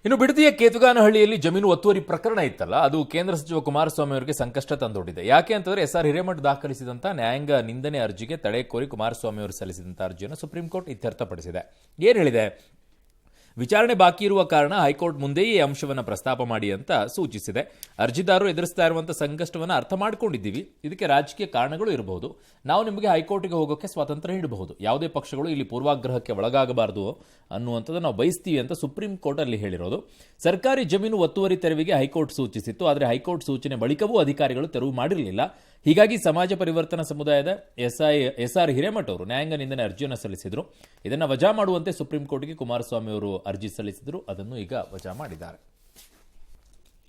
ಇನ್ನು ಬಿಡದಿಯ ಕೇತುಗಾನಹಳ್ಳಿಯಲ್ಲಿ ಜಮೀನು ಒತ್ತುವರಿ ಪ್ರಕರಣ ಇತ್ತಲ್ಲ, ಅದು ಕೇಂದ್ರ ಸಚಿವ ಕುಮಾರಸ್ವಾಮಿ ಅವರಿಗೆ ಸಂಕಷ್ಟ ತಂದೊಡ್ಡಿದೆ. ಯಾಕೆ ಅಂತಂದ್ರೆ ಎಸ್ ಆರ್ ಹಿರೇಮಠ್ ದಾಖಲಿಸಿದಂತ ನ್ಯಾಯಾಂಗ ನಿಂದನೆ ಅರ್ಜಿಗೆ ತಡೆ ಕೋರಿ ಕುಮಾರಸ್ವಾಮಿ ಅವರು ಸಲ್ಲಿಸಿದಂತ ಅರ್ಜಿಯನ್ನು ಸುಪ್ರೀಂ ಕೋರ್ಟ್ ಇತ್ಯರ್ಥಪಡಿಸಿದೆ. ಏನು ಹೇಳಿದೆ? ವಿಚಾರಣೆ ಬಾಕಿ ಇರುವ ಕಾರಣ ಹೈಕೋರ್ಟ್ ಮುಂದೆಯೇ ಈ ಅಂಶವನ್ನು ಪ್ರಸ್ತಾಪ ಮಾಡಿ ಅಂತ ಸೂಚಿಸಿದೆ. ಅರ್ಜಿದಾರರು ಎದುರಿಸ್ತಾ ಇರುವಂತಹ ಸಂಕಷ್ಟವನ್ನು ಅರ್ಥ ಮಾಡಿಕೊಂಡಿದ್ದೀವಿ. ಇದಕ್ಕೆ ರಾಜಕೀಯ ಕಾರಣಗಳು ಇರಬಹುದು. ನಾವು ನಿಮಗೆ ಹೈಕೋರ್ಟ್ಗೆ ಹೋಗೋಕೆ ಸ್ವಾತಂತ್ರ್ಯ ನೀಡಬಹುದು. ಯಾವುದೇ ಪಕ್ಷಗಳು ಇಲ್ಲಿ ಪೂರ್ವಾಗ್ರಹಕ್ಕೆ ಒಳಗಾಗಬಾರದು ಅನ್ನುವಂಥದ್ದು ನಾವು ಬಯಸ್ತೀವಿ ಅಂತ ಸುಪ್ರೀಂ ಕೋರ್ಟ್ ಅಲ್ಲಿ ಹೇಳಿರೋದು. ಸರ್ಕಾರಿ ಜಮೀನು ಒತ್ತುವರಿ ತೆರವಿಗೆ ಹೈಕೋರ್ಟ್ ಸೂಚಿಸಿತ್ತು. ಆದರೆ ಹೈಕೋರ್ಟ್ ಸೂಚನೆ ಬಳಿಕವೂ ಅಧಿಕಾರಿಗಳು ತೆರವು ಮಾಡಿರಲಿಲ್ಲ. ಹೀಗಾಗಿ ಸಮಾಜ ಪರಿವರ್ತನಾ ಸಮುದಾಯದ ಎಸ್ ಆರ್ ಹಿರೇಮಠ್ ಅವರು ನ್ಯಾಯಾಂಗ ನಿಂದನೆ ಅರ್ಜಿಯನ್ನು ಸಲ್ಲಿಸಿದರು. ಇದನ್ನು ವಜಾ ಮಾಡುವಂತೆ ಸುಪ್ರೀಂ ಕೋರ್ಟ್ಗೆ ಕುಮಾರಸ್ವಾಮಿ ಅವರು ಅರ್ಜಿ ಸಲ್ಲಿಸಿದರು. ಅದನ್ನು ಈಗ ವಜಾ ಮಾಡಿದ್ದಾರೆ.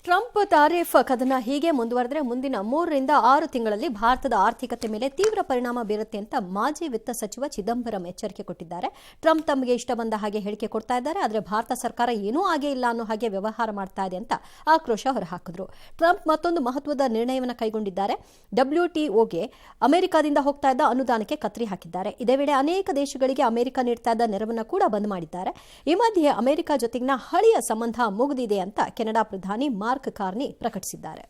ಟ್ರಂಪ್ ತಾರೀಫ್ ಕದನ ಹೀಗೆ ಮುಂದುವರೆದರೆ ಮುಂದಿನ 3 ರಿಂದ 6 ತಿಂಗಳಲ್ಲಿ ಭಾರತದ ಆರ್ಥಿಕತೆ ಮೇಲೆ ತೀವ್ರ ಪರಿಣಾಮ ಬೀರುತ್ತೆ ಅಂತ ಮಾಜಿ ವಿತ್ತ ಸಚಿವ ಚಿದಂಬರಂ ಎಚ್ಚರಿಕೆ ಕೊಟ್ಟಿದ್ದಾರೆ. ಟ್ರಂಪ್ ತಮಗೆ ಇಷ್ಟ ಬಂದ ಹಾಗೆ ಹೇಳಿಕೆ ಕೊಡ್ತಾ ಇದ್ದಾರೆ, ಆದರೆ ಭಾರತ ಸರ್ಕಾರ ಏನೂ ಆಗೇ ಇಲ್ಲ ಅನ್ನೋ ಹಾಗೆ ವ್ಯವಹಾರ ಮಾಡ್ತಾ ಇದೆ ಅಂತ ಆಕ್ರೋಶ ಹೊರಹಾಕಿದ್ರು. ಟ್ರಂಪ್ ಮತ್ತೊಂದು ಮಹತ್ವದ ನಿರ್ಣಯವನ್ನು ಕೈಗೊಂಡಿದ್ದಾರೆ. WTOಗೆ ಅಮೆರಿಕದಿಂದ ಹೋಗ್ತಾ ಇದ್ದ ಅನುದಾನಕ್ಕೆ ಕತ್ರಿ ಹಾಕಿದ್ದಾರೆ. ಇದೇ ವೇಳೆ ಅನೇಕ ದೇಶಗಳಿಗೆ ಅಮೆರಿಕ ನೀಡ್ತಾ ಇದ್ದ ನೆರವನ್ನು ಕೂಡ ಬಂದ್ ಮಾಡಿದ್ದಾರೆ. ಈ ಮಧ್ಯೆ ಅಮೆರಿಕ ಜೊತೆಗಿನ ಹಳೆಯ ಸಂಬಂಧ ಮುಗಿದಿದೆ ಅಂತ ಕೆನಡಾ ಪ್ರಧಾನಿ ಮಾರ್ಕ್ ಕಾರ್ನಿ ಪ್ರಕಟಿಸಿದ್ದಾರೆ.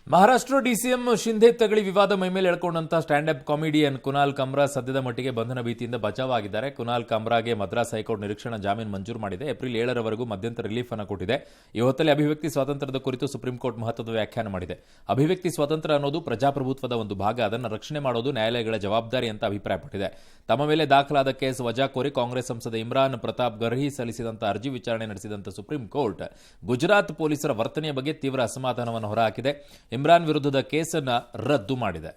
ಮಹಾರಾಷ್ಟ್ರ ಡಿಸಿಎಂ ಶಿಂಧೆ ತಗಳಿ ವಿವಾದ ಮೈಮೇಲೆ ಎಳ್ಕೊಂಡಂತಹ stand up comedian Kunal Kamra ಸದ್ಯದ ಮಟ್ಟಿಗೆ ಬಂಧನ ಭೀತಿಯಿಂದ ಬಚಾವಾಗಿದ್ದಾರೆ. ಕುನಾಲ್ ಕಮ್ರಾಗೆ ಮದ್ರಾಸ್ ಹೈಕೋರ್ಟ್ ನಿರೀಕ್ಷಣಾ ಜಾಮೀನು ಮಂಜೂರು ಮಾಡಿದೆ. ಏಪ್ರಿಲ್ 7ರವರೆಗೂ ಮಧ್ಯಂತರ ರಿಲೀಫ್ ಅನ್ನು ಕೊಟ್ಟಿದೆ. ಈ ಹೊತ್ತಲ್ಲಿ ಅಭಿವ್ಯಕ್ತಿ ಸ್ವಾತಂತ್ರ್ಯದ ಕುರಿತು ಸುಪ್ರೀಂ ಕೋರ್ಟ್ ಮಹತ್ವದ ವ್ಯಾಖ್ಯಾನ ಮಾಡಿದೆ. ಅಭಿವ್ಯಕ್ತಿ ಸ್ವಾತಂತ್ರ್ಯ ಅನ್ನೋದು ಪ್ರಜಾಪ್ರಭುತ್ವದ ಒಂದು ಭಾಗ, ಅದನ್ನು ರಕ್ಷಣೆ ಮಾಡೋದು ನ್ಯಾಯಾಲಯಗಳ ಜವಾಬ್ದಾರಿ ಅಂತ ಅಭಿಪ್ರಾಯಪಟ್ಟಿದೆ. ತಮ್ಮ ಮೇಲೆ ದಾಖಲಾದ ಕೇಸ್ ವಜಾ ಕೋರಿ ಕಾಂಗ್ರೆಸ್ ಸಂಸದ ಇಮ್ರಾನ್ ಪ್ರತಾಪ್ ಗರ್ಹಿ ಸಲ್ಲಿಸಿದಂತ ಅರ್ಜಿ ವಿಚಾರಣೆ ನಡೆಸಿದಂತ ಸುಪ್ರೀಂ ಕೋರ್ಟ್ ಗುಜರಾತ್ ಪೊಲೀಸರ ವರ್ತನೆಯ ಬಗ್ಗೆ ತೀವ್ರ ಅಸಮಾಧಾನವನ್ನು ಹೊರಹಾಕಿದೆ. ಇಮ್ರಾನ್ ವಿರುದ್ಧದ ಕೇಸನ್ನು ರದ್ದು ಮಾಡಿದೆ.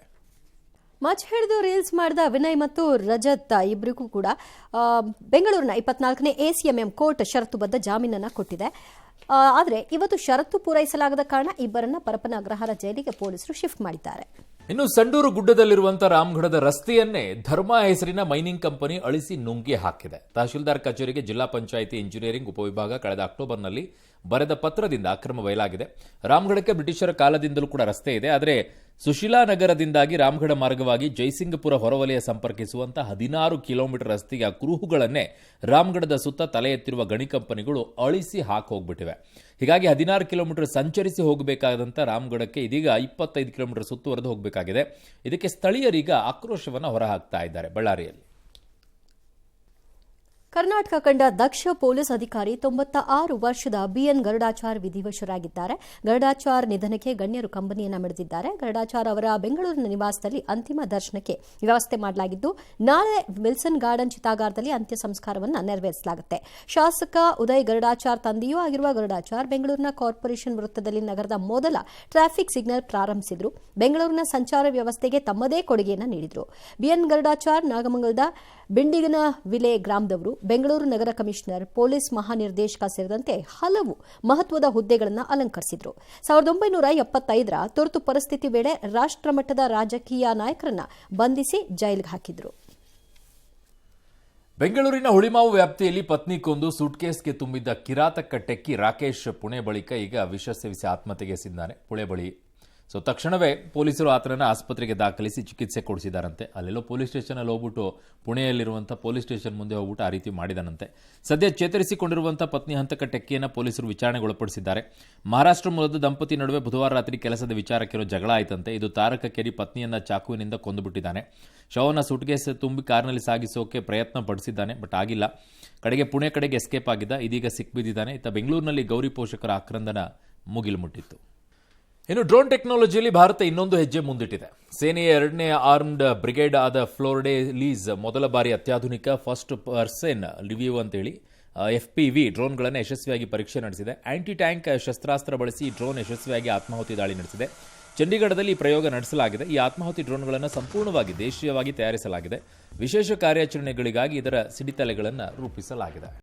ಮಚ್ ಹಿಡಿದು ರೀಲ್ಸ್ ಮಾಡಿದ ವಿನಯ್ ಮತ್ತು ರಜತ್ ಇಬ್ಬರಿಗೂ ಕೂಡ ಬೆಂಗಳೂರಿನ 24ನೇ ACMM ಕೋರ್ಟ್ ಷರತ್ತುಬದ್ಧ ಜಾಮೀನನ್ನು ಕೊಟ್ಟಿದೆ. ಆದರೆ ಇವತ್ತು ಷರತ್ತು ಪೂರೈಸಲಾಗದ ಕಾರಣ ಇಬ್ಬರನ್ನ ಪರಪ್ಪನ ಅಗ್ರಹಾರ ಜೈಲಿಗೆ ಪೊಲೀಸರು ಶಿಫ್ಟ್ ಮಾಡಿದ್ದಾರೆ. ಇನ್ನು ಸಂಡೂರು ಗುಡ್ಡದಲ್ಲಿರುವಂತಹ ರಾಮಗಢದ ರಸ್ತೆಯನ್ನೇ ಧರ್ಮ ಹೆಸರಿನ ಮೈನಿಂಗ್ ಕಂಪನಿ ಅಳಿಸಿ ನುಂಗಿ ಹಾಕಿದೆ. ತಹಶೀಲ್ದಾರ್ ಕಚೇರಿಗೆ ಜಿಲ್ಲಾ ಪಂಚಾಯಿತಿ ಇಂಜಿನಿಯರಿಂಗ್ ಉಪವಿಭಾಗ ಕಳೆದ ಅಕ್ಟೋಬರ್ನಲ್ಲಿ ಬರೆದ ಪತ್ರದಿಂದ ಅಕ್ರಮ ಬಯಲಾಗಿದೆ. ರಾಮಗಢಕ್ಕೆ ಬ್ರಿಟಿಷರ ಕಾಲದಿಂದಲೂ ಕೂಡ ರಸ್ತೆ ಇದೆ. ಆದರೆ ಸುಶೀಲಾ ನಗರದಿಂದಾಗಿ ರಾಮಗಢ ಮಾರ್ಗವಾಗಿ ಜೈಸಿಂಗಪುರ ಹೊರವಲಯ ಸಂಪರ್ಕಿಸುವಂತಹ 16 ಕಿಲೋಮೀಟರ್ ರಸ್ತೆಯ ಕುರುಹುಗಳನ್ನೇ ರಾಮಗಢದ ಸುತ್ತ ತಲೆ ಎತ್ತಿರುವ ಗಣಿ ಕಂಪನಿಗಳು ಅಳಿಸಿ ಹಾಕೋಗ್ಬಿಟ್ಟಿವೆ. ಹೀಗಾಗಿ 16 ಕಿಲೋಮೀಟರ್ ಸಂಚರಿಸಿ ಹೋಗಬೇಕಾದಂಥ ರಾಮಗಢಕ್ಕೆ ಇದೀಗ 25 ಕಿಲೋಮೀಟರ್ ಸುತ್ತುವರೆದು ಹೋಗಬೇಕಾಗಿದೆ. ಇದಕ್ಕೆ ಸ್ಥಳೀಯರೀಗ ಆಕ್ರೋಶವನ್ನು ಹೊರಹಾಕ್ತಾ ಇದ್ದಾರೆ. ಬಳ್ಳಾರಿಯಲ್ಲಿ ಕರ್ನಾಟಕ ಕಂಡ ದಕ್ಷ ಪೊಲೀಸ್ ಅಧಿಕಾರಿ 96 ವರ್ಷದ BN ಗರುಡಾಚಾರ್ ವಿಧಿವಶರಾಗಿದ್ದಾರೆ. ಗರುಡಾಚಾರ್ ನಿಧನಕ್ಕೆ ಗಣ್ಯರು ಕಂಬನಿಯನ್ನ ಮಿಡಿದಿದ್ದಾರೆ. ಗರುಡಾಚಾರ್ ಅವರ ಬೆಂಗಳೂರಿನ ನಿವಾಸದಲ್ಲಿ ಅಂತಿಮ ದರ್ಶನಕ್ಕೆ ವ್ಯವಸ್ಥೆ ಮಾಡಲಾಗಿದ್ದು, ನಾಳೆ ವಿಲ್ಸನ್ ಗಾರ್ಡನ್ ಚಿತಾಗಾರದಲ್ಲಿ ಅಂತ್ಯ ಸಂಸ್ಕಾರವನ್ನು ನೆರವೇರಿಸಲಾಗುತ್ತೆ. ಶಾಸಕ ಉದಯ್ ಗರುಡಾಚಾರ್ ತಂದೆಯೂ ಆಗಿರುವ ಗರುಡಾಚಾರ್ ಬೆಂಗಳೂರಿನ ಕಾರ್ಪೊರೇಷನ್ ವೃತ್ತದಲ್ಲಿ ನಗರದ ಮೊದಲ ಟ್ರಾಫಿಕ್ ಸಿಗ್ನಲ್ ಪ್ರಾರಂಭಿಸಿದರು. ಬೆಂಗಳೂರಿನ ಸಂಚಾರ ವ್ಯವಸ್ಥೆಗೆ ತಮ್ಮದೇ ಕೊಡುಗೆಯನ್ನು ನೀಡಿದರು. BN ಗರುಡಾಚಾರ್ ನಾಗಮಂಗಲದ ಬಿಂಡಿಗನ ವಿಲೆ ಗ್ರಾಮದವರು. ಬೆಂಗಳೂರು ನಗರ ಕಮಿಷನರ್, ಪೊಲೀಸ್ ಮಹಾನಿರ್ದೇಶಕ ಸೇರಿದಂತೆ ಹಲವು ಮಹತ್ವದ ಹುದ್ದೆಗಳನ್ನು ಅಲಂಕರಿಸಿದರು. 1975ರ ತುರ್ತು ಪರಿಸ್ಥಿತಿ ವೇಳೆ ರಾಷ್ಟ್ರಮಟ್ಟದ ರಾಜಕೀಯ ನಾಯಕರನ್ನ ಬಂಧಿಸಿ ಜೈಲಿಗೆ ಹಾಕಿದ್ರು. ಬೆಂಗಳೂರಿನ ಹುಳಿಮಾವು ವ್ಯಾಪ್ತಿಯಲ್ಲಿ ಪತ್ನಿ ಕೊಂದು ಸೂಟ್ಕೇಸ್ಗೆ ತುಂಬಿದ್ದ ಕಿರಾತಕ ಟೆಕ್ಕಿ ರಾಕೇಶ್ ಪುಣೆ ಬಳಿಕ ಈಗ ವಿಷ ಸೇವಿಸಿ ಆತ್ಮಹತ್ಯೆಗೆ ಸಿದ್ದಾನೆ. ಪುಣೆ ಬಳಿ ತಕ್ಷಣವೇ ಪೊಲೀಸರು ಆತನನ್ನು ಆಸ್ಪತ್ರೆಗೆ ದಾಖಲಿಸಿ ಚಿಕಿತ್ಸೆ ಕೊಡಿಸಿದಾರಂತೆ. ಅಲ್ಲೆಲ್ಲೋ ಪೊಲೀಸ್ ಸ್ಟೇಷನಲ್ಲಿ ಹೋಗ್ಬಿಟ್ಟು ಪುಣೆಯಲ್ಲಿರುವಂಥ ಪೊಲೀಸ್ ಸ್ಟೇಷನ್ ಮುಂದೆ ಹೋಗ್ಬಿಟ್ಟು ಆ ರೀತಿ ಮಾಡಿದನಂತೆ. ಸದ್ಯ ಚೇತರಿಸಿಕೊಂಡಿರುವಂಥ ಪತ್ನಿ ಹಂತಕ ಟೆಕ್ಕಿಯನ್ನು ಪೊಲೀಸರು ವಿಚಾರಣೆಗೊಳಪಡಿಸಿದ್ದಾರೆ. ಮಹಾರಾಷ್ಟ್ರ ಮೂಲದ ದಂಪತಿ ನಡುವೆ ಬುಧವಾರ ರಾತ್ರಿ ಕೆಲಸದ ವಿಚಾರಕ್ಕೆ ಜಗಳ ಆಯ್ತಂತೆ. ಇದು ತಾರಕಕ್ಕೇರಿ ಪತ್ನಿಯನ್ನ ಚಾಕುವಿನಿಂದ ಕೊಂದುಬಿಟ್ಟಿದ್ದಾನೆ. ಶವನ ಸೂಟ್ಕೇಸ್ ತುಂಬಿ ಕಾರ್ನಲ್ಲಿ ಸಾಗಿಸೋಕೆ ಪ್ರಯತ್ನ ಪಡಿಸಿದ್ದಾನೆ, ಬಟ್ ಆಗಿಲ್ಲ. ಕಡೆಗೆ ಪುಣೆ ಕಡೆಗೆ ಎಸ್ಕೇಪ್ ಆಗಿದ್ದ, ಇದೀಗ ಸಿಕ್ಬಿದ್ದಿದ್ದಾನೆ. ಇತ್ತ ಬೆಂಗಳೂರಿನಲ್ಲಿ ಗೌರಿ ಪೋಷಕರ ಆಕ್ರಂದನ ಮುಗಿಲು ಮುಟ್ಟಿತ್ತು. ಇನ್ನು ಡ್ರೋನ್ ಟೆಕ್ನಾಲಜಿಯಲ್ಲಿ ಭಾರತ ಇನ್ನೊಂದು ಹೆಜ್ಜೆ ಮುಂದಿಟ್ಟಿದೆ. ಸೇನೆಯ 2ನೇ ಆರ್ಮ್ಡ್ ಬ್ರಿಗೇಡ್ ಆದ ಫ್ಲೋರ್ಡೆಲೀಸ್ ಮೊದಲ ಬಾರಿ ಅತ್ಯಾಧುನಿಕ ಫಸ್ಟ್ ಪರ್ಸನ್ ರಿವ್ಯೂ ಅಂತೇಳಿ FPV ಡ್ರೋನ್ಗಳನ್ನು ಯಶಸ್ವಿಯಾಗಿ ಪರೀಕ್ಷೆ ನಡೆಸಿದೆ. ಆಂಟಿ ಟ್ಯಾಂಕ್ ಶಸ್ತ್ರಾಸ್ತ್ರ ಬಳಸಿ ಈ ಡ್ರೋನ್ ಯಶಸ್ವಿಯಾಗಿ ಆತ್ಮಾಹುತಿ ದಾಳಿ ನಡೆಸಿದೆ. ಚಂಡೀಗಢದಲ್ಲಿ ಈ ಪ್ರಯೋಗ ನಡೆಸಲಾಗಿದೆ. ಈ ಆತ್ಮಾಹುತಿ ಡ್ರೋನ್ಗಳನ್ನು ಸಂಪೂರ್ಣವಾಗಿ ದೇಶೀಯವಾಗಿ ತಯಾರಿಸಲಾಗಿದೆ. ವಿಶೇಷ ಕಾರ್ಯಾಚರಣೆಗಳಿಗಾಗಿ ಇದರ ಸಿಡಿತಲೆಗಳನ್ನು ರೂಪಿಸಲಾಗಿದೆ.